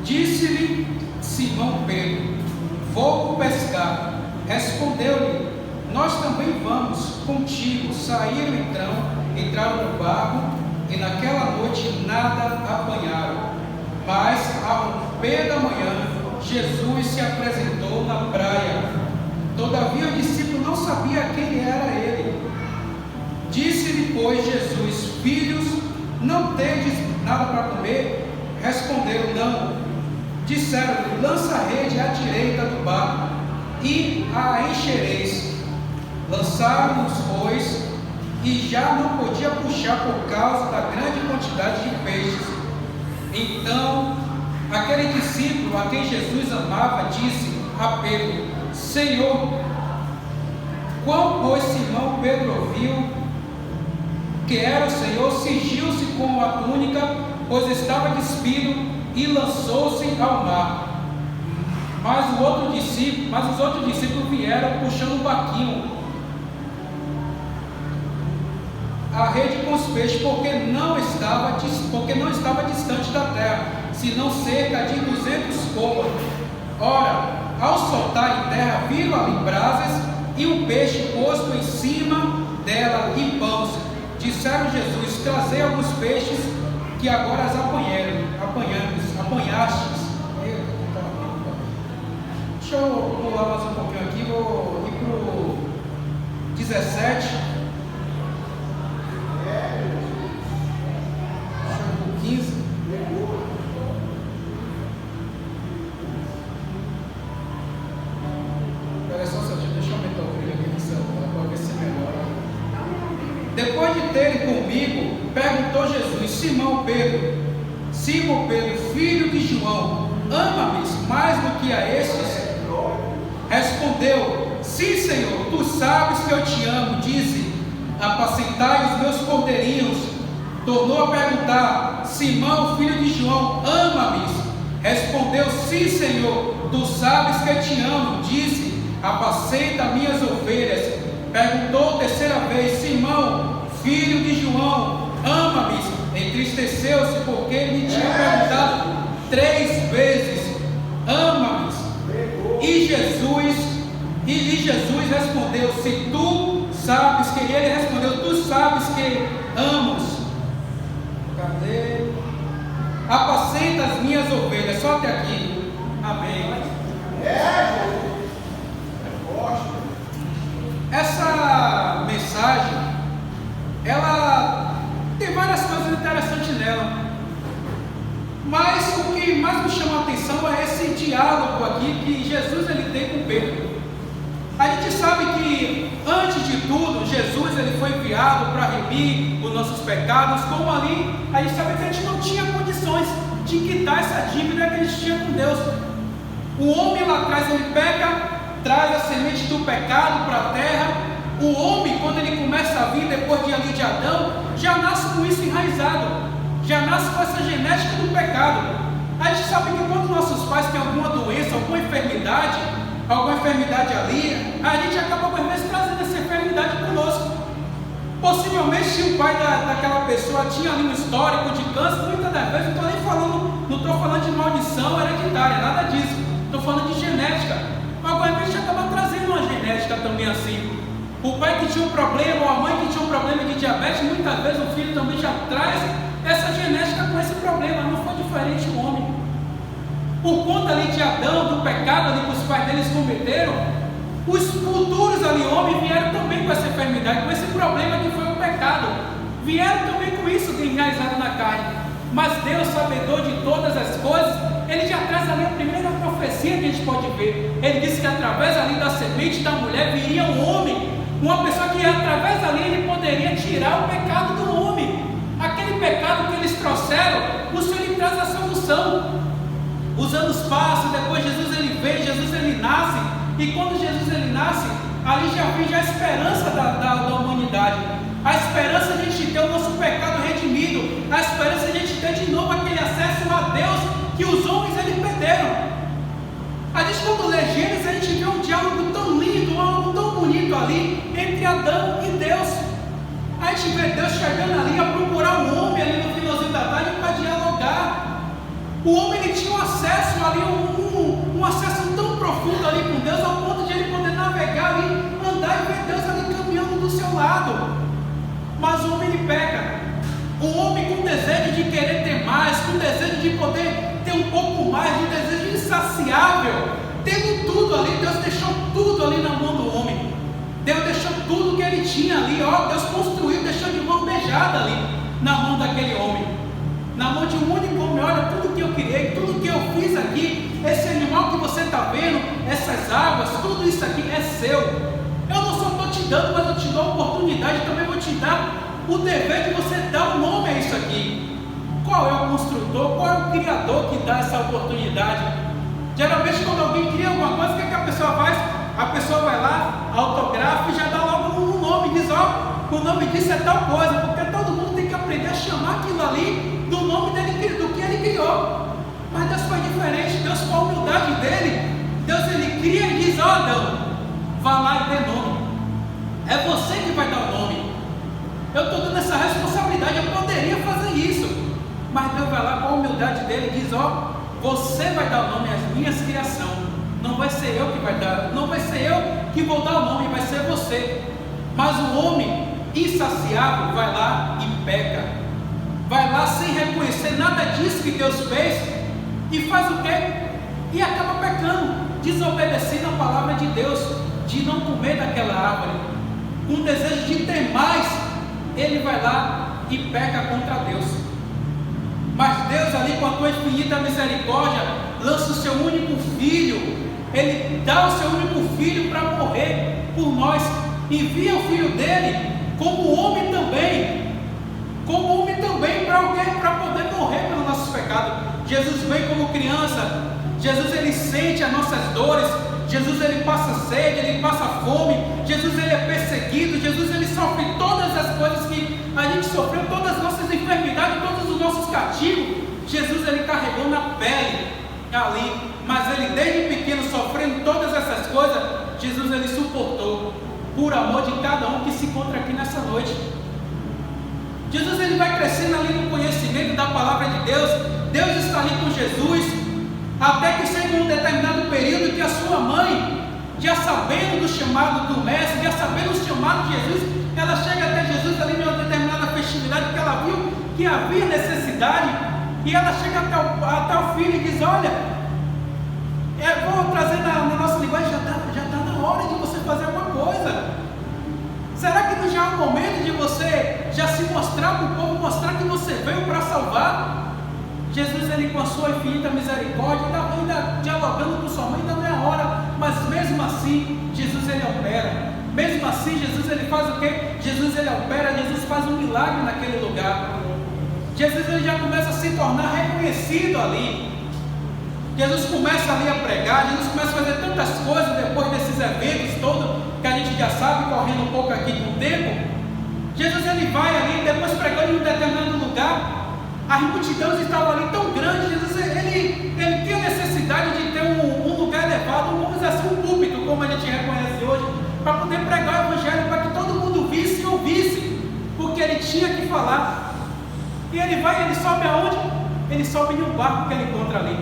Disse-lhe Simão Pedro: vou pescar. Respondeu-lhe: nós também vamos contigo. Saíram então, entraram no barco, e naquela noite nada apanharam. Mas ao romper da manhã, Jesus se apresentou na praia. Todavia o discípulo não sabia quem era ele. Disse-lhe, pois, Jesus: filhos, não tendes nada para comer? Responderam: não. Disseram-lhe: lança a rede à direita do barco, e a enchereis. Lançaram-nos, pois, e já não podia puxar por causa da grande quantidade de peixes. Então, aquele discípulo a quem Jesus amava disse a Pedro: Senhor. Quando, pois, Simão Pedro ouviu que era o Senhor, cingiu-se com a túnica, pois estava despido, e lançou-se ao mar. Mas os outros discípulos vieram puxando o barquinho, a rede com os peixes, porque não estava distante da terra, senão cerca de 200 côvados. Ora, ao soltar em terra, viram ali brasas e um peixe posto em cima dela e pães. Disseram Jesus: trazei alguns peixes que agora as apanhastes. Deixa eu pular mais um pouquinho aqui, vou ir para o 17. Deixa eu ir para o 15. Espera só um segundo, deixa eu aumentar o brilho aqui no celular para ver se melhora. Depois de terem comigo, perguntou Jesus: Simão Pedro, filho de João, ama-me mais do que a estes? Respondeu: sim, Senhor, tu sabes que eu te amo. Dize: apacentai os meus cordeirinhos. Tornou a perguntar: Simão, filho de João, ama-me? Respondeu: sim, Senhor, tu sabes que eu te amo. Disse: apacenta minhas ovelhas. Perguntou terceira vez: Simão, filho de João, ama-me? Entristeceu-se porque lhe tinha perguntado 3 vezes: ama-me? E Jesus respondeu: se tu sabes que ele respondeu, tu sabes que amos. Cadê? Apacenta as minhas ovelhas. Só até aqui. Amém. Essa mensagem, ela tem várias coisas interessantes nela, mas o que mais me chama a atenção é esse diálogo aqui que Jesus ele tem com Pedro. A gente sabe que antes de tudo Jesus ele foi enviado para remir os nossos pecados, como ali a gente sabe que a gente não tinha condições de quitar essa dívida que a gente tinha com Deus. O homem lá atrás ele pega, traz a semente do pecado para a terra. O homem, quando ele começa a vir depois de ali de Adão, já nasce com isso enraizado, já nasce com essa genética do pecado. A gente sabe que quando nossos pais têm alguma doença, alguma enfermidade ali, a gente acaba por vezes trazendo essa enfermidade conosco. Possivelmente, se o pai daquela pessoa tinha ali um histórico de câncer, muitas das vezes não estou falando de maldição hereditária, nada disso, estou falando de genética. Mas algumas vezes a gente acaba trazendo uma genética também assim. O pai que tinha um problema, ou a mãe que tinha um problema de diabetes, muitas vezes o filho também já traz essa genética com esse problema. Não foi diferente o homem. Por conta ali de Adão, do pecado ali que os pais deles cometeram, os futuros ali homens vieram também com essa enfermidade, com esse problema que foi o pecado. Vieram também com isso de enraizado na carne. Mas Deus, sabedor de todas as coisas, ele já traz ali a primeira profecia que a gente pode ver. Ele disse que através ali da semente da mulher viria um homem, uma pessoa que através ali ele poderia tirar o pecado do homem. Aquele pecado que eles trouxeram, o Senhor ele traz a solução. Os anos passam, depois Jesus ele vem, Jesus ele nasce, e quando Jesus ele nasce, ali já vem a esperança da humanidade, a esperança de a gente ter o nosso pecado redimido, a esperança de a gente ter de novo aquele acesso a Deus que os homens eles perderam. A gente quando lê Gênesis, a gente vê um diálogo tão lindo, algo tão bonito ali, entre Adão e Deus. A gente vê Deus chegando ali a procurar um homem ali no finalzinho da tarde para dialogar. O homem ele tinha um acesso ali, um acesso tão profundo ali com Deus, ao ponto de ele poder navegar ali, andar e ver Deus ali caminhando do seu lado. Mas o homem ele peca. O homem com desejo de querer ter mais, com desejo de poder ter um pouco mais, de desejo insaciável, tendo tudo ali, Deus deixou tudo ali na mão do homem. Deus deixou tudo que ele tinha ali, ó, Deus construiu, deixou de mão beijada ali, na mão daquele homem, na mão de um único homem. Olha, tudo que eu criei, tudo que eu fiz aqui, esse animal que você está vendo, essas águas, tudo isso aqui é seu. Eu não só estou te dando, mas eu te dou a oportunidade, também vou te dar o dever de você dar um nome a isso aqui. Qual é o construtor, qual é o criador que dá essa oportunidade? Geralmente quando alguém cria alguma coisa, o que, é que a pessoa faz? A pessoa vai lá, autografa e já dá logo um nome, diz, ó, o nome disso é tal coisa, porque todo mundo tem que aprender a chamar aquilo ali do nome dele, do que ele criou. Mas Deus foi diferente. Deus, com a humildade dele, Deus ele cria e diz, ó, Adão, vá lá e dê nome. É você que vai dar o nome. Eu estou dando essa responsabilidade, eu poderia fazer isso, mas Deus vai lá com a humildade dele e diz, ó, você vai dar o nome às minhas criações. Não vai ser eu que vai dar, não vai ser eu que vou dar o nome, vai ser você. Mas o homem insaciável vai lá e peca, vai lá sem reconhecer nada disso que Deus fez e faz o quê? E acaba pecando, desobedecendo a palavra de Deus, de não comer daquela árvore, com desejo de ter mais, ele vai lá e peca contra Deus. Mas Deus ali, com a tua infinita misericórdia, lança o seu único filho. Ele dá o seu único filho para morrer por nós. Envia o filho dele como homem também. Como homem também, para o quê? Para poder morrer pelos nossos pecados. Jesus vem como criança. Jesus ele sente as nossas dores. Jesus ele passa sede, ele passa fome. Jesus ele é perseguido. Jesus ele sofre todas as coisas que a gente sofreu, todas as nossas enfermidades, todos os nossos cativos. Jesus ele carregou na pele ali, mas ele desde pequeno sofrendo todas essas coisas, Jesus ele suportou por amor de cada um que se encontra aqui nessa noite. Jesus ele vai crescendo ali no conhecimento da palavra de Deus. Deus está ali com Jesus, até que chega um determinado período que a sua mãe, já sabendo do chamado do mestre, já sabendo do chamado de Jesus, ela chega até Jesus ali numa determinada festividade que ela viu que havia necessidade, e ela chega até o filho e diz, olha, eu vou trazer na nossa linguagem, já está na hora de você fazer alguma coisa. Será que não já é o momento de você já se mostrar para o povo, mostrar que você veio para salvar? Jesus, ele com a sua infinita misericórdia, ainda dialogando com sua mãe, ainda não é a hora, mas mesmo assim, Jesus ele opera. Mesmo assim, Jesus ele faz o quê? Jesus ele opera, Jesus faz um milagre naquele lugar. Jesus ele já começa a se tornar reconhecido ali. Jesus começa ali a pregar, Jesus começa a fazer tantas coisas depois desses eventos todos, que a gente já sabe, correndo um pouco aqui com o tempo. Jesus ele vai ali, depois pregando em um determinado lugar, as multidões estavam ali tão grandes, Jesus ele tinha necessidade de ter um lugar elevado, vamos dizer assim, um púlpito, como a gente reconhece hoje, para poder pregar o evangelho, para que todo mundo visse e ouvisse, porque ele tinha que falar. E ele vai, ele sobe aonde? Ele sobe em um barco que ele encontra ali.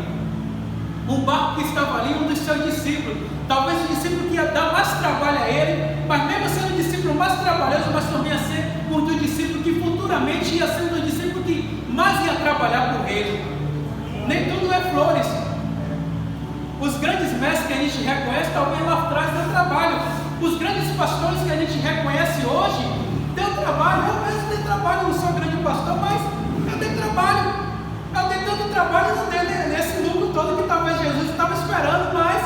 Um barco que estava ali, um dos seus discípulos. Talvez o discípulo que ia dar mais trabalho a ele, mas mesmo sendo o discípulo mais trabalhoso, mas também ia ser um dos discípulos que futuramente ia ser um dos discípulos que mais ia trabalhar por ele. Nem tudo é flores. Os grandes mestres que a gente reconhece, talvez lá atrás deu trabalho. Os grandes pastores que a gente reconhece hoje, deu trabalho. Eu mesmo tenho trabalho, não sou grande pastor, mas eu tenho trabalho. Eu tenho tanto trabalho, não tenho nesse lucro todo que talvez Jesus estava esperando, mas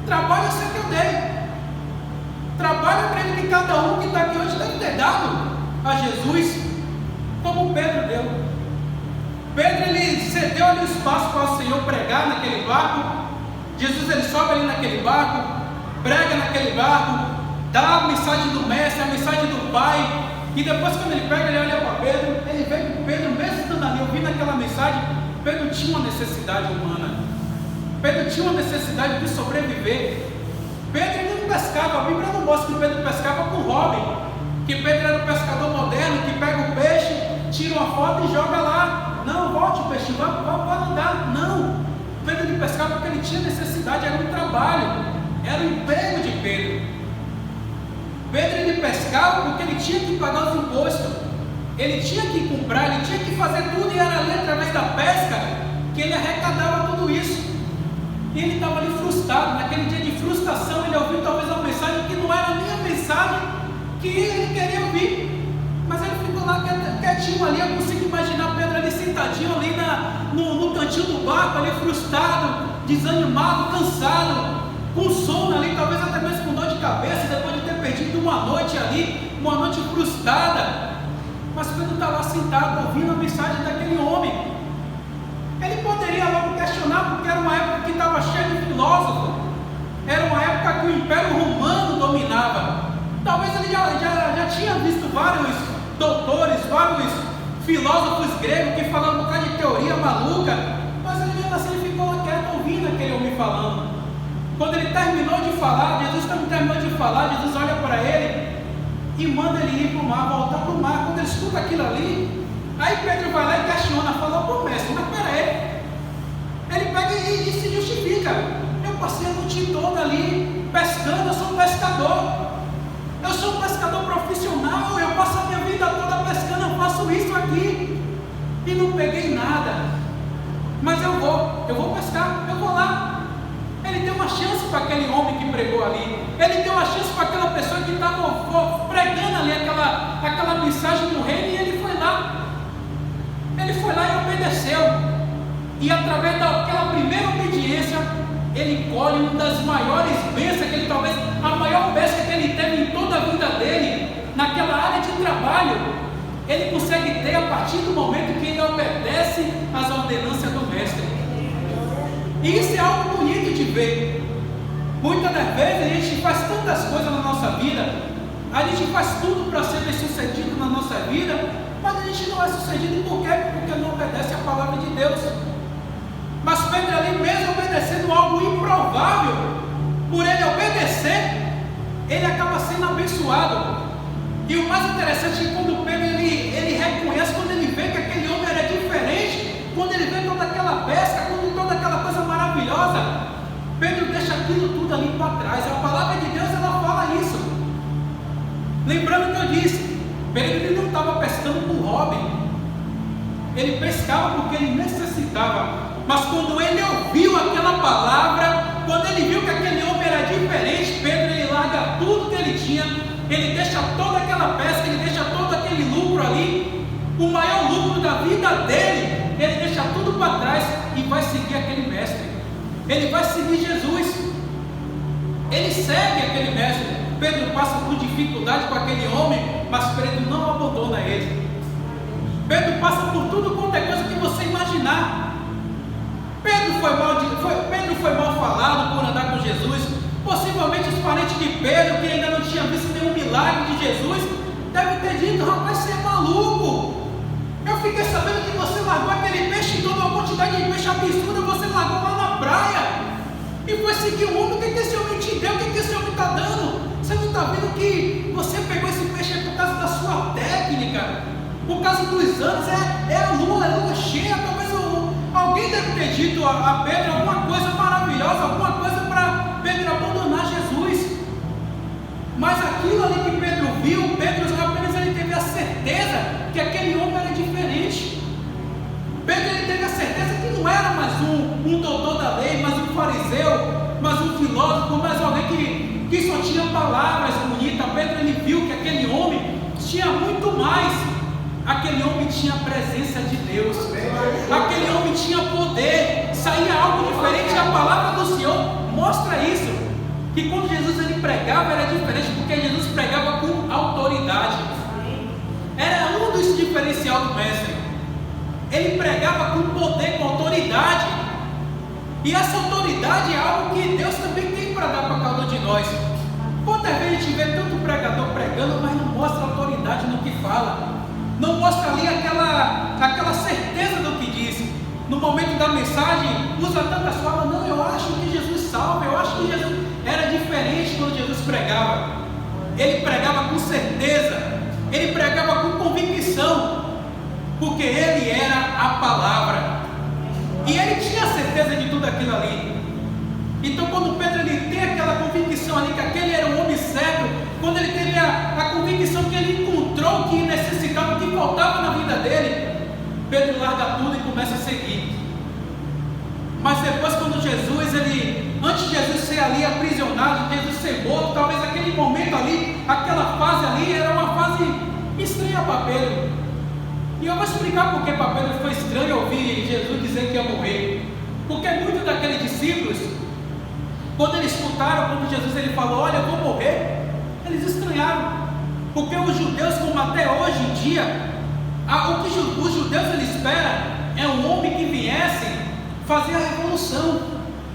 trabalho eu sei que eu dei. Trabalho eu acredito que cada um que está aqui hoje deve ter dado a Jesus, como Pedro deu. Pedro ele cedeu ali o espaço para o Senhor pregar naquele barco. Jesus ele sobe ali naquele barco, prega naquele barco, dá a mensagem do mestre, a mensagem do Pai. E depois quando ele pega, ele olha para Pedro, ele vê que Pedro, mesmo estando ali ouvindo aquela mensagem, Pedro tinha uma necessidade humana. Pedro tinha uma necessidade de sobreviver. Pedro ele não pescava, a Bíblia não mostra que Pedro pescava com hobby, que Pedro era um pescador moderno, que pega o peixe, tira uma foto e joga lá Não, volte, peixe, vai andar. Não. Pedro ele pescava porque ele tinha necessidade, era um trabalho, era o emprego de Pedro. Pedro ele pescava porque ele tinha que pagar os impostos, ele tinha que comprar, ele tinha que fazer tudo, e era ali através da pesca que ele arrecadava tudo isso. E ele estava ali frustrado, naquele dia de frustração, ele ouviu talvez uma mensagem que não era nem a mensagem que ele queria ouvir, mas ele ficou lá quietinho ali. Eu consigo imaginar Pedro ali sentadinho ali no cantinho do barco, ali frustrado, desanimado, cansado, com sono ali, talvez até mesmo com dor de cabeça, depois de ter perdido uma noite ali, uma noite frustrada. Mas Pedro está lá sentado, ouvindo a mensagem daquele homem. Ele poderia logo questionar, porque era uma época que estava cheia de filósofos, era uma época que o Império Romano dominava. Talvez ele já tinha visto vários doutores, vários filósofos gregos que falavam um bocado de teoria maluca, mas ele mesmo assim ele ficou lá quieto ouvindo aquele homem falando. Quando ele terminou de falar, Jesus também terminou de falar, Jesus olha para ele e manda ele ir para o mar, voltar para o mar. Quando ele escuta aquilo ali, aí Pedro vai lá e questiona, fala: pô, mestre, mas pera aí. Ele pega e se justifica: eu passei a noite toda ali pescando, eu sou um pescador. Eu sou um pescador profissional, eu passo a minha vida toda pescando, eu faço isso aqui e não peguei nada. Mas eu vou pescar, eu vou lá. Ele deu uma chance para aquele homem que pregou ali. Ele deu uma chance para aquela pessoa que estava pregando ali aquela mensagem do reino, e ele foi lá. Ele foi lá e obedeceu. E através daquela primeira obediência, ele colhe uma das maiores bênçãos que ele, talvez a maior bênção que ele teve em toda a vida dele, naquela área de trabalho, ele consegue ter a partir do momento que ele obedece às ordenanças do mestre. E isso é algo bonito de ver. Muitas das vezes a gente faz tantas coisas na nossa vida, a gente faz tudo para ser bem sucedido na nossa vida, mas a gente não é sucedido por quê? Porque não obedece à palavra de Deus. Mas Pedro ali, mesmo obedecendo algo improvável, por ele obedecer, ele acaba sendo abençoado. E o mais interessante é que quando Pedro ele reconhece, quando ele vê que aquele homem era diferente, quando ele vê toda aquela pesca, quando toda aquela coisa maravilhosa, Pedro deixa aquilo tudo ali para trás. A palavra de Deus ela fala isso. Lembrando que eu disse, Pedro ele não estava pescando por hobby, ele pescava porque ele necessitava. Mas quando ele ouviu aquela palavra, quando ele viu que aquele homem era diferente, Pedro ele larga tudo que ele tinha, ele deixa toda aquela pesca, ele deixa todo aquele lucro ali, o maior lucro da vida dele, ele deixa tudo para trás e vai seguir aquele mestre. Ele vai seguir Jesus. Ele segue aquele mestre. Pedro passa por dificuldade com aquele homem, mas Pedro não abandona ele. Pedro passa por tudo quanto é coisa que você imaginar. Pedro foi mal falado por andar com Jesus. Possivelmente os parentes de Pedro, que ainda não tinham visto nenhum milagre de Jesus, devem ter dito: rapaz, você é maluco. Eu fiquei sabendo que você largou aquele peixe, toda uma quantidade de peixe absurda, você largou lá na praia e foi seguir o homem. O que esse homem te deu? O que esse homem está dando? Você não está vendo que você pegou esse peixe por causa da sua técnica, por causa dos anos? É a lua cheia. Talvez alguém deve ter dito a Pedro alguma coisa maravilhosa, alguma coisa para Pedro abandonar Jesus. Mas aquilo ali que Pedro viu, Pedro apenas ele teve a certeza que aquele homem era diferente. Pedro ele teve a certeza que não era mais um doutor da lei, mais um fariseu, mais um filósofo, mais alguém que só tinha palavras bonitas. Pedro ele viu que aquele homem tinha muito mais. Aquele homem tinha a presença de Deus, aquele homem tinha poder, saía algo diferente. A palavra do Senhor mostra isso, que quando Jesus ele pregava era diferente, porque Jesus pregava com autoridade. Era um dos diferenciais do mestre. Ele pregava com poder, com autoridade, e essa autoridade é algo que Deus também tem para dar para cada um de nós. Quantas vezes a gente vê tanto pregador pregando, mas não mostra autoridade no que fala, não mostra ali aquela certeza do que diz. No momento da mensagem, usa tantas falas: não, eu acho que Jesus salva, eu acho que Jesus era diferente quando Jesus pregava. Ele pregava com certeza, ele pregava com convicção. porque ele era a palavra, e ele tinha certeza de tudo aquilo ali. Então quando Pedro ele tem aquela convicção ali que aquele era um homem certo, quando ele teve a convicção que ele encontrou o que necessitava, o que faltava na vida dele, Pedro larga tudo e começa a seguir. Mas depois, quando Jesus, antes de Jesus ser ali aprisionado, Jesus ser morto, talvez aquele momento ali, aquela fase ali, era uma fase estranha para Pedro. E eu vou explicar porque para Pedro foi estranho ouvir Jesus dizer que ia morrer. Porque muitos daqueles discípulos, quando eles escutaram, quando Jesus ele falou, olha, eu vou morrer, eles estranharam. Porque os judeus, como até hoje em dia, o que os judeus eles esperam é um homem que viesse fazer a revolução,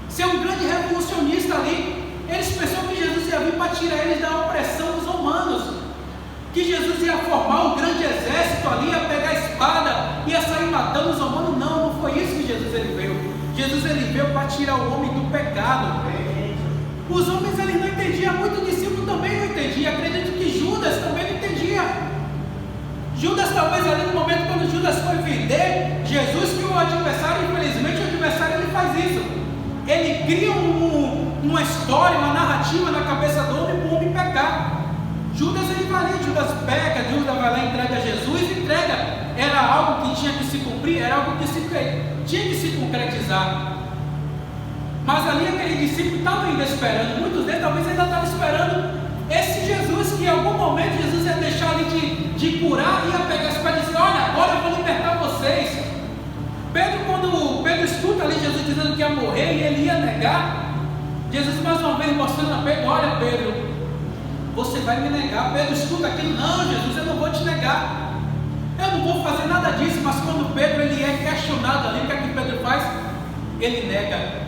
ser um grande revolucionista ali. Eles pensaram que Jesus ia vir para tirar eles da opressão dos romanos, que Jesus ia formar um grande exército ali, ia pegar a espada, ia sair matando os romanos. Não, não foi isso que Jesus ele veio. Jesus ele veio para tirar o homem do pecado. Os homens eles não entendiam, muitos discípulos também não entendiam. Acredito que Judas também não entendia. Judas talvez ali no momento quando Judas foi vender Jesus, que o adversário, infelizmente o adversário ele faz isso. Ele cria uma história, uma narrativa na cabeça do homem para o homem pecar. Judas ele vai ali, Judas peca, Judas vai lá e entrega a Jesus, entrega. Era algo que tinha que se cumprir, era algo que tinha que se concretizar. Mas ali aquele discípulo estava ainda esperando, muitos deles talvez ainda estavam esperando esse Jesus, que em algum momento Jesus ia deixar ali de curar, ia pegar a espada e dizer, olha, agora eu vou libertar vocês. Quando Pedro escuta ali Jesus dizendo que ia morrer e ele ia negar, Jesus mais uma vez mostrando a Pedro, olha Pedro, você vai me negar. Pedro escuta aquilo, não Jesus, eu não vou te negar, eu não vou fazer nada disso. Mas quando Pedro ele é questionado ali, o que é que Pedro faz? Ele nega.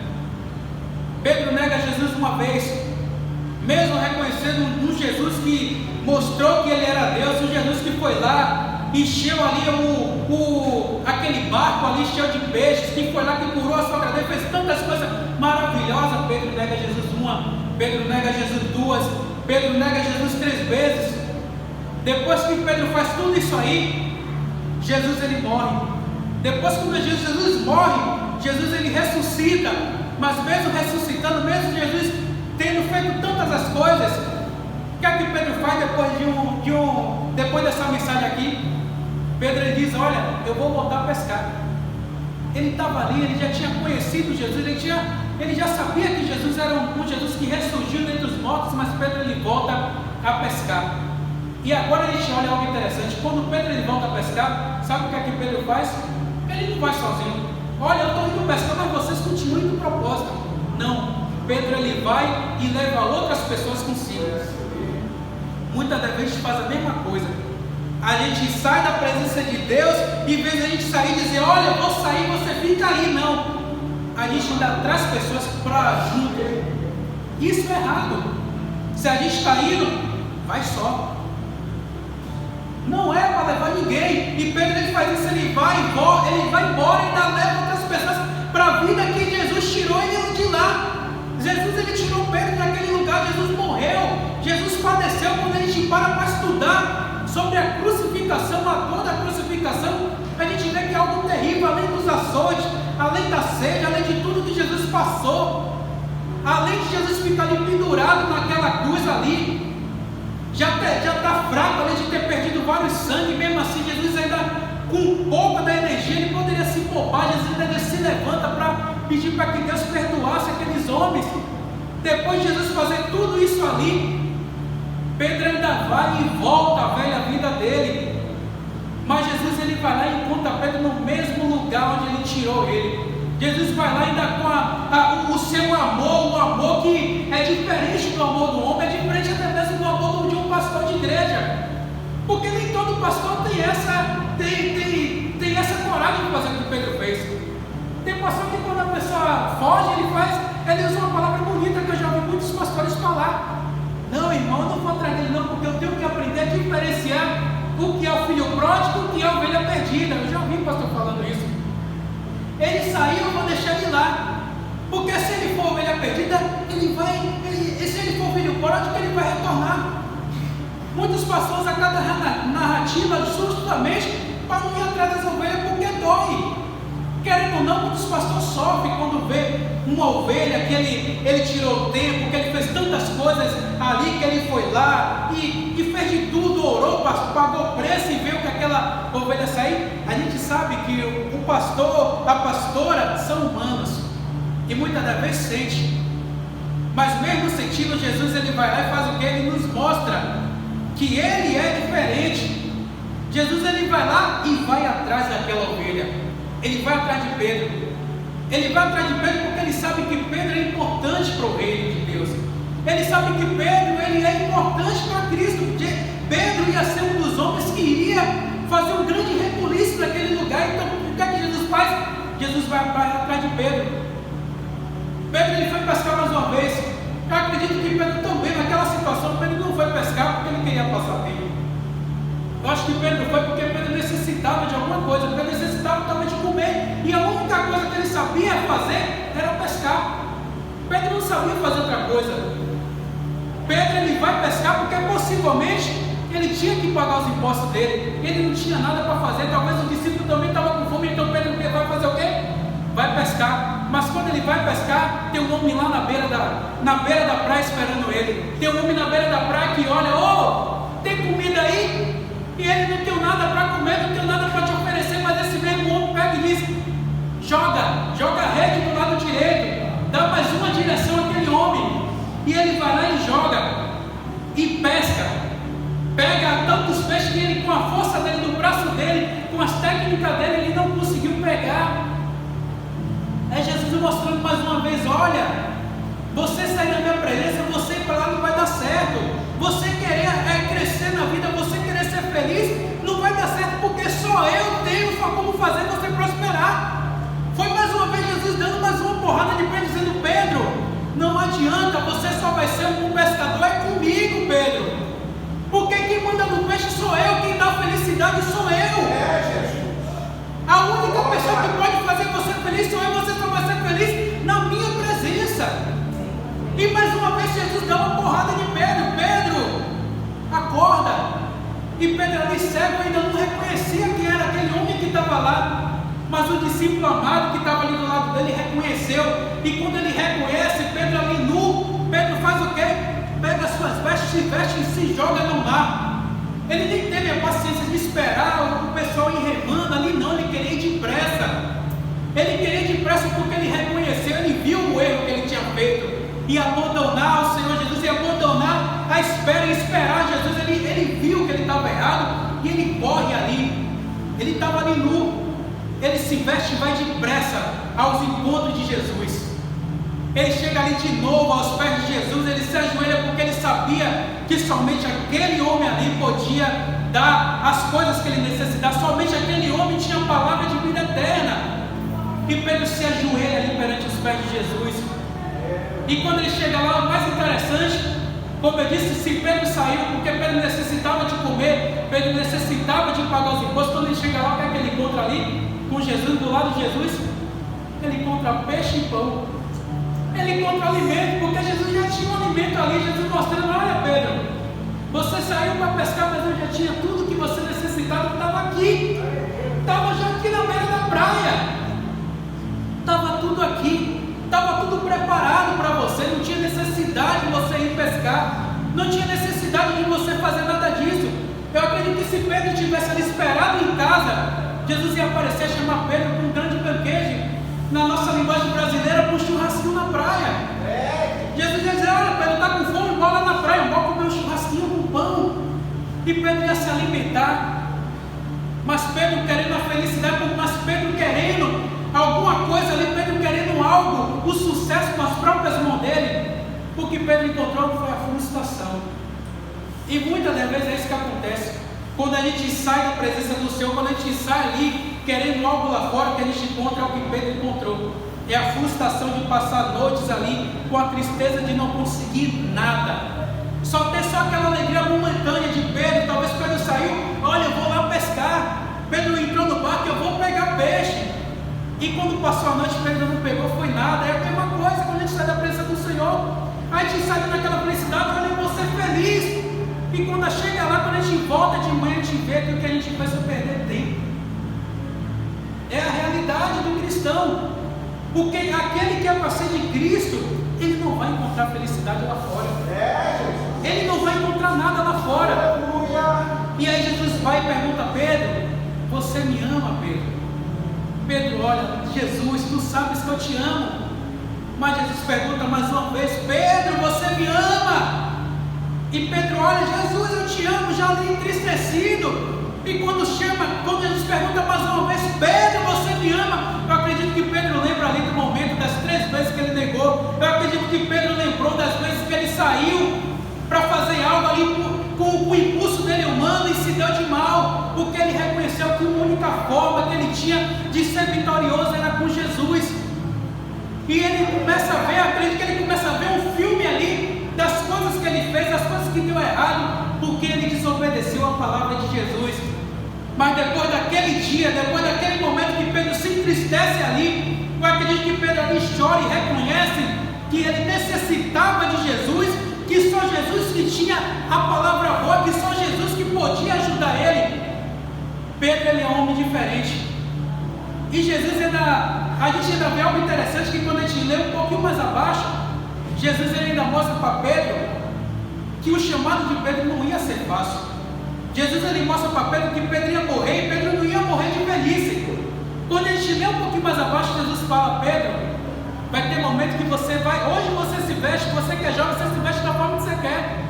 Pedro nega Jesus uma vez, mesmo reconhecendo um Jesus que mostrou que ele era Deus, um Jesus que foi lá, encheu ali aquele barco ali cheio de peixes, que foi lá que curou a sogra dele, fez tantas coisas maravilhosas. Pedro nega Jesus uma, Pedro nega Jesus duas, Pedro nega Jesus 3 vezes. Depois que Pedro faz tudo isso aí, Jesus ele morre. Depois quando Jesus morre, Jesus ele ressuscita. Mas mesmo ressuscitando, mesmo Jesus tendo feito tantas as coisas, o que é que Pedro faz depois dessa mensagem aqui? Pedro ele diz, olha, eu vou voltar a pescar. Ele estava ali, ele já tinha conhecido Jesus, ele já sabia que Jesus era um Jesus que ressurgiu dentre os mortos, mas Pedro ele volta a pescar. E agora a gente olha algo interessante, quando Pedro ele volta a pescar, sabe o que é que Pedro faz? Ele não vai sozinho. Olha, eu estou indo pescar, mas vocês continuem no propósito. Não, Pedro ele vai e leva outras pessoas consigo. Muitas das vezes a gente faz a mesma coisa. A gente sai da presença de Deus e em vez de a gente sair e dizer, olha, eu vou sair, você fica aí. Não, a gente ainda traz pessoas para junto. Isso é errado. Se a gente está indo, vai só. Não é para levar ninguém. E Pedro ele faz isso, ele vai embora e ainda leva outras pessoas para a vida que Jesus tirou ele de lá. Jesus ele tirou Pedro daquele lugar, Jesus morreu, Jesus padeceu. Quando a gente para estudar sobre a crucificação, a dor da crucificação, a gente vê que é algo terrível, além dos açoites, além da sede, além de tudo que Jesus passou, além de Jesus ficar ali pendurado naquela cruz ali, já está fraco, além de ter perdido vários sangue, mesmo assim Jesus ainda com um pouco da energia, ele poderia se poupar, Jesus ainda se levanta para pedir para que Deus perdoasse aqueles homens. Depois de Jesus fazer tudo isso ali, Pedro ainda vai e volta à velha vida dele. Mas Jesus ele vai lá e encontra Pedro no mesmo lugar onde ele tirou ele. Jesus vai lá ainda com o seu amor, um amor que é diferente do amor do homem, é diferente até mesmo do amor de um pastor de igreja. Porque nem todo pastor tem essa coragem de fazer o que Pedro fez. Tem pastor que quando a pessoa foge, ele usa uma palavra bonita que eu já ouvi muitos pastores falar. Não, irmão, eu não vou atrás dele não, porque eu tenho que aprender a diferenciar o que é o filho pródigo e o que é a ovelha perdida. Eu já ouvi o pastor falando isso. Ele saiu, eu vou deixar ele lá. Porque se ele for ovelha perdida, se ele for filho pródigo, ele vai retornar. Muitos pastores a cada narrativa justamente para não ir atrás das ovelhas, porque dói. Querendo ou não, muitos pastores sofrem quando vê uma ovelha que ele tirou tempo, que ele fez tantas coisas ali, que ele foi lá e fez de tudo, orou, pagou preço e viu que aquela ovelha sair. A gente sabe que o pastor, a pastora são humanos e muitas das vezes sente, mas mesmo sentindo, Jesus ele vai lá e faz o que? Ele nos mostra que ele é diferente. Jesus ele vai lá e vai atrás daquela ovelha. Ele vai atrás de Pedro. Ele vai atrás de Pedro porque ele sabe que Pedro é importante para o reino de Deus. Ele sabe que Pedro ele é importante para Cristo. Pedro ia ser um dos homens que iria fazer um grande rebuliço naquele lugar. Então, o que é que Jesus faz? Jesus vai atrás de Pedro. Pedro ele foi pescar mais uma vez. Eu acredito que Pedro também, naquela situação, Pedro não foi pescar porque ele queria passar tempo. Eu acho que Pedro foi porque Pedro necessitava de alguma coisa, Pedro necessitava também de comer, e a única coisa que ele sabia fazer era pescar. Pedro não sabia fazer outra coisa. Pedro ele vai pescar porque possivelmente ele tinha que pagar os impostos dele, ele não tinha nada para fazer, talvez o discípulo também estava com fome, então Pedro vai fazer o quê? Vai pescar. Mas quando ele vai pescar, tem um homem lá na beira da praia esperando ele. Tem um homem na beira da praia que olha, tem comida aí? E ele não tem nada para comer, não tem nada para te oferecer, mas esse mesmo homem pega e diz: joga a rede do lado direito, dá mais uma direção àquele homem, e ele vai lá e joga, e pesca, pega tantos peixes que ele, com a força dele, do braço dele, com as técnicas dele, ele não conseguiu pegar. É Jesus mostrando mais uma vez: olha, você sair da minha presença, você ir para lá não vai dar certo. Você querer crescer na vida, você querer ser feliz, não vai dar certo, porque só eu tenho como fazer você prosperar. Foi mais uma vez Jesus dando mais uma porrada de Pedro, dizendo: Pedro, não adianta, você só vai ser um bom pescador, é comigo, Pedro. Porque quem manda no peixe sou eu, quem dá felicidade sou eu. A única pessoa que pode fazer você feliz sou eu, você só vai ser feliz na minha presença. E mais uma vez Jesus dá uma porrada de Pedro: Pedro, acorda. E Pedro ali cego ainda não reconhecia quem era aquele homem que estava lá, mas o discípulo amado que estava ali do lado dele reconheceu. E quando ele reconhece Pedro ali nu, Pedro faz o quê? Pega as suas vestes, se veste e se joga no mar. Ele nem teve a paciência de esperar o pessoal ir remando ali, não, ele queria ir depressa. Ele queria ir depressa porque ele reconheceu, ele viu o erro que ele tinha feito. E abandonar o Senhor Jesus, e abandonar a espera, e esperar Jesus. Ele viu que ele estava errado, e ele corre ali. Ele estava ali nu, ele se veste e vai depressa aos encontros de Jesus. Ele chega ali de novo aos pés de Jesus, ele se ajoelha porque ele sabia que somente aquele homem ali podia dar as coisas que ele necessitava, somente aquele homem tinha a palavra de vida eterna. E Pedro se ajoelha ali perante os pés de Jesus. E quando ele chega lá, o mais interessante, como eu disse, se Pedro saiu porque Pedro necessitava de comer, Pedro necessitava de pagar os impostos. Quando ele chega lá, o que é que ele encontra ali? Com Jesus, do lado de Jesus, ele encontra peixe e pão. Ele encontra alimento, porque Jesus já tinha um alimento ali. Jesus mostrando: olha Pedro, você saiu para pescar, mas eu já tinha tudo que você necessitava, estava aqui. Estava já aqui na beira da praia. Estava tudo aqui. Estava tudo preparado para você, não tinha necessidade de você ir pescar, não tinha necessidade de você fazer nada disso. Eu acredito que se Pedro tivesse ali esperado em casa, Jesus ia aparecer, chamar Pedro para um grande banquete, na nossa linguagem brasileira, para um churrasquinho na praia. Jesus ia dizer: olha Pedro, está com fome, bora na praia, bora comer um churrasquinho com pão. E Pedro ia se alimentar. Mas Pedro querendo a felicidade, mas Pedro querendo alguma coisa ali, Pedro querendo algo, o sucesso com as próprias mãos dele. O que Pedro encontrou foi a frustração. E muitas das vezes é isso que acontece. Quando a gente sai da presença do Senhor, quando a gente sai ali querendo algo lá fora, o que a gente encontra é o que Pedro encontrou. É a frustração de passar noites ali com a tristeza de não conseguir nada. Só ter só aquela alegria momentânea de Pedro. Talvez Pedro saiu: olha, eu vou lá pescar. Pedro entrou no barco: eu vou pegar peixe. E quando passou a noite, Pedro não pegou, foi nada. É a mesma coisa quando a gente sai da presença do Senhor. A gente sai daquela felicidade: olha, eu vou ser feliz. E quando chega lá, quando a gente volta de manhã, a gente vê que o que a gente fez é perder tempo. realidade do cristão. Porque aquele que é parceiro de Cristo, ele não vai encontrar felicidade lá fora. Ele não vai encontrar nada lá fora. E aí Jesus vai e pergunta a Pedro: você me ama, Pedro? Pedro olha: Jesus, tu sabes que eu te amo. Mas Jesus pergunta mais uma vez: Pedro, você me ama? E Pedro olha: Jesus, eu te amo, já ali entristecido. E quando Jesus pergunta mais uma vez: Pedro, você me ama? Eu acredito que Pedro lembra ali do momento das 3 vezes que ele negou. Eu acredito que Pedro lembrou das vezes que ele saiu para fazer algo ali com o impulso dele humano e se deu de mal, porque ele reconheceu que a única forma que ele tinha de ser vitorioso era com Jesus. E ele começa a ver, acredito que ele começa a ver um filme ali das coisas que ele fez, das coisas que deu errado, porque ele desobedeceu a palavra de Jesus. Mas depois daquele dia, depois daquele momento que Pedro se entristece ali, eu acredito que Pedro ali chora e reconhece que ele necessitava de Jesus, que só Jesus que tinha a palavra boa, que só Jesus que podia ajudar ele. Pedro, ele é um homem diferente. E Jesus a gente ainda vê algo interessante, que quando a gente lê um pouquinho mais abaixo, Jesus ele ainda mostra para Pedro que o chamado de Pedro não ia ser fácil. Jesus ele mostra para Pedro que Pedro ia morrer, e Pedro não ia morrer de velhice. Quando a gente lê um pouquinho mais abaixo, Jesus fala: Pedro, vai ter momento que você vai, hoje você se veste, você que é jovem, você se veste da forma que você quer.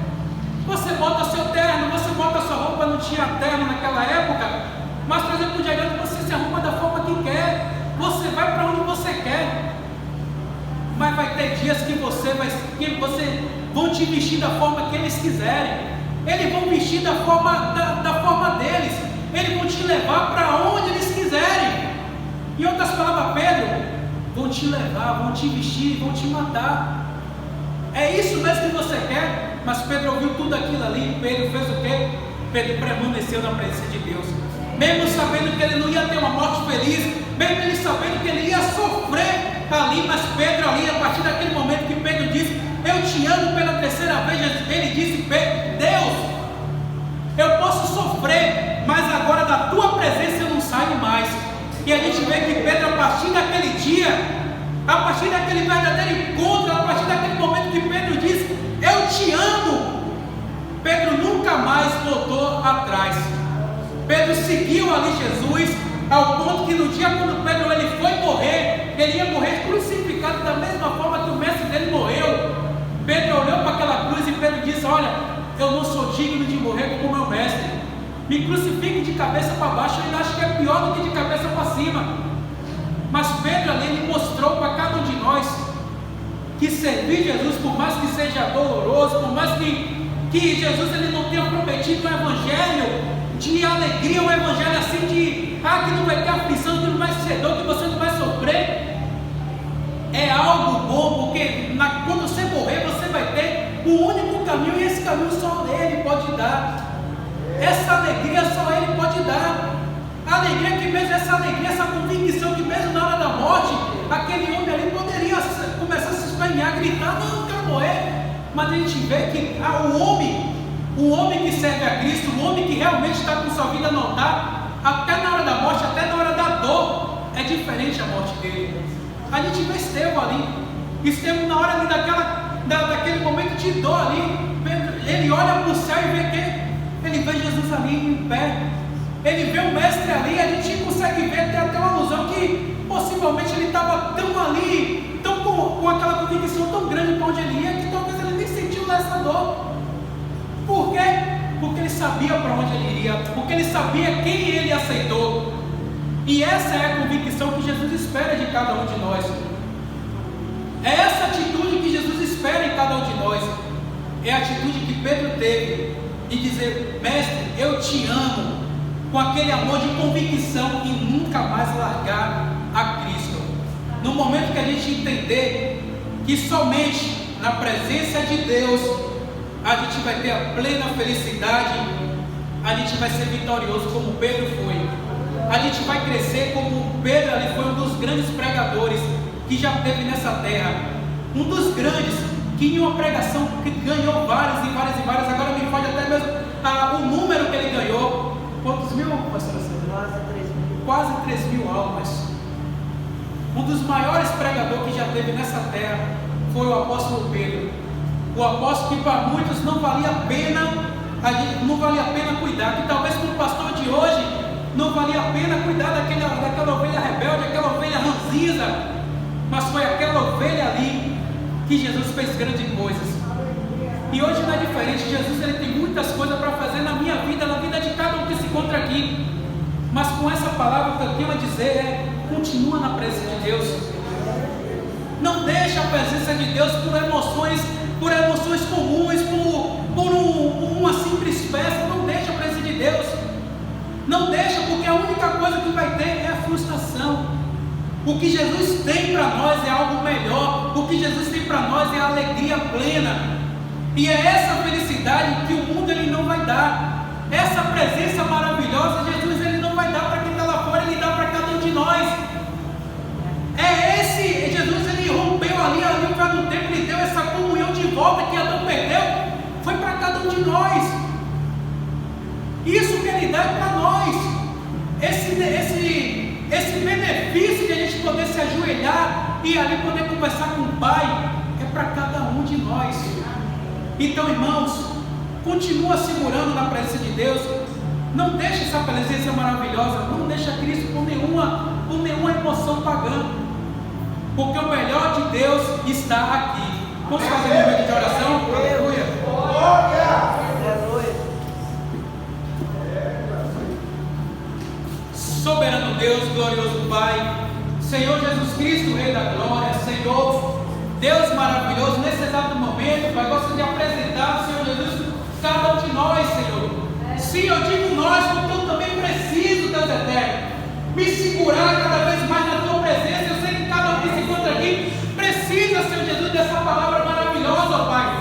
Você bota seu terno, você bota sua roupa, não tinha terno naquela época, mas por exemplo, de adiante você se arruma da forma que quer, você vai para onde você quer. Mas vai ter dias que você vão te vestir da forma que eles quiserem. Eles vão vestir da forma deles. Eles vão te levar para onde eles quiserem. Em outras palavras, Pedro, vão te levar, vão te vestir, vão te matar. É isso mesmo que você quer? Mas Pedro ouviu tudo aquilo ali. Pedro fez o quê? Pedro permaneceu na presença de Deus, mesmo sabendo que ele não ia ter uma morte feliz, mesmo ele sabendo que ele ia sofrer ali. Mas Pedro ali, a partir daquele momento que Pedro disse: eu te amo pela 3ª vez, ele disse: Deus, eu posso sofrer, mas agora da tua presença eu não saio mais. E a gente vê que Pedro, a partir daquele dia, a partir daquele verdadeiro encontro, a partir daquele momento que Pedro disse: eu te amo, Pedro nunca mais voltou atrás. Pedro seguiu ali Jesus, ao ponto que no dia quando Pedro ele foi morrer, ele ia morrer crucificado da mesma forma que o mestre dele morreu. Pedro olhou para aquela cruz e Pedro disse: olha, eu não sou digno de morrer como meu mestre. Me crucifique de cabeça para baixo, eu ainda acho que é pior do que de cabeça para cima. Mas Pedro ali, ele mostrou para cada um de nós que servir Jesus, por mais que seja doloroso, por mais que Jesus ele não tenha prometido um evangelho de alegria, um evangelho assim de que não vai ter aflição, que não vai ser dor, que você não vai sofrer, é algo bom, porque quando você morrer você vai ter o único caminho, e esse caminho só Ele pode dar. Essa alegria só Ele pode dar. A alegria que mesmo, essa alegria, essa convicção que mesmo na hora da morte, aquele homem ali poderia começar a se espanhar, gritar: não, eu quero morrer. Mas a gente vê que o homem que serve a Cristo, o homem que realmente está com sua vida no altar, até na hora da morte, até na hora da dor, é diferente a morte dele. A gente vê Estevão ali, Estevão na hora ali daquele momento de dor ali, ele olha para o céu e vê que ele vê Jesus ali em pé, ele vê o mestre ali. A gente consegue ver, tem até uma alusão que possivelmente ele estava tão ali, tão com aquela convicção tão grande para onde ele ia, que talvez ele nem sentiu essa dor. Por quê? Porque ele sabia para onde ele iria, porque ele sabia quem ele aceitou. E essa é a convicção que Jesus espera de cada um de nós. É essa atitude que Jesus espera em cada um de nós. É a atitude que Pedro teve de dizer: mestre, eu te amo, com aquele amor de convicção e nunca mais largar a Cristo. No momento que a gente entender que somente na presença de Deus a gente vai ter a plena felicidade, a gente vai ser vitorioso como Pedro foi. A gente vai crescer como Pedro ali foi, um dos grandes pregadores que já teve nessa terra. Um dos grandes, que em uma pregação que ganhou várias. Agora me fode até mesmo o número que ele ganhou. Quantos mil, pastor? Quase 3 mil. Quase 3 mil almas. Um dos maiores pregadores que já teve nessa terra foi o apóstolo Pedro. O apóstolo que para muitos não valia a pena cuidar, que talvez para o pastor de hoje não valia a pena cuidar daquela ovelha rebelde, aquela ovelha ranzinza, mas foi aquela ovelha ali que Jesus fez grandes coisas. E hoje não é diferente. Jesus ele tem muitas coisas para fazer na minha vida, na vida de cada um que se encontra aqui. Mas com essa palavra o que eu tenho a dizer é: continua na presença de Deus. Não deixe a presença de Deus por emoções comuns, por uma simples festa. Não deixe a presença de Deus. Não deixa, porque a única coisa que vai ter é a frustração. O que Jesus tem para nós é algo melhor. O que Jesus tem para nós é a alegria plena. E é essa felicidade que o mundo ele não vai dar. Essa presença maravilhosa, Jesus ele não vai dar para quem está lá fora, ele dá para cada um de nós. Jesus ele rompeu ali no tempo, ele deu essa comunhão de volta que Adão perdeu, foi para cada um de nós. Isso que ele dá é para nós. Esse benefício de a gente poder se ajoelhar e ali poder conversar com o Pai é para cada um de nós. Então, irmãos, continua segurando na presença de Deus. Não deixe essa presença maravilhosa, não deixe Cristo com nenhuma emoção pagã, porque o melhor de Deus está aqui. Vamos fazer um momento de oração? Aleluia. Soberano Deus, glorioso Pai, Senhor Jesus Cristo, Rei da Glória, Senhor, Deus maravilhoso, nesse exato momento, Pai, gosto de apresentar, Senhor Jesus, cada um de nós, Senhor. Sim, eu digo nós, porque eu também preciso, Deus eterno, me segurar cada vez mais na Tua presença. Eu sei que cada um que se encontra aqui precisa, Senhor Jesus, dessa palavra maravilhosa, Pai,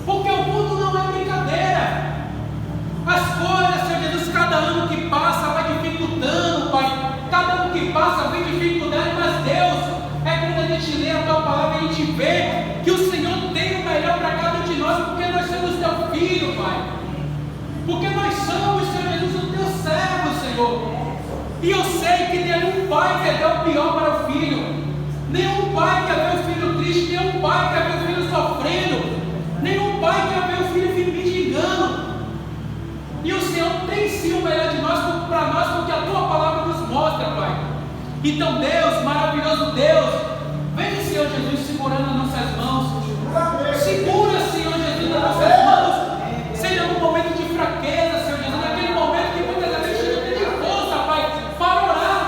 porque o mundo não é brincadeira. As coisas, Senhor Jesus, cada ano que passa vai dificultando, Pai. Cada ano que passa vem dificuldade, mas Deus, é quando a gente lê a Tua palavra e a gente vê que o Senhor tem o melhor para cada um de nós, porque nós somos Teu filho, Pai. Porque nós somos, Senhor Jesus, o Teu servo, Senhor. E eu sei que nenhum pai quer dar o pior para o filho. Nenhum pai quer ver o filho triste, nenhum pai quer ver o filho sofrendo, nenhum pai quer ver o filho mendigando. E o Senhor tem sim o melhor de nós para nós, porque a Tua palavra nos mostra, Pai. Então, Deus, maravilhoso Deus, vem, Senhor Jesus, segurando as nossas mãos. Segura, Senhor Jesus, as nossas mãos. Seja num momento de fraqueza, Senhor Jesus, naquele momento que muitas vezes a gente não tem força, Pai, para orar.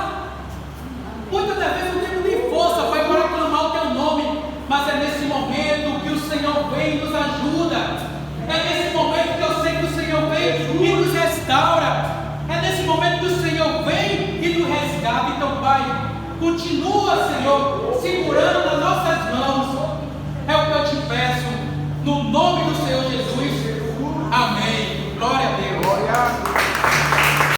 Muitas das vezes não temos nem força, Pai, para clamar o Teu nome. Mas é nesse momento que o Senhor vem e nos ajuda. É nesse momento que eu sei que o Senhor vem e nos restaura. É nesse momento que o Senhor vem e nos resgata. Então, Pai, continua, Senhor, segurando nas nossas mãos. É o que eu te peço, no nome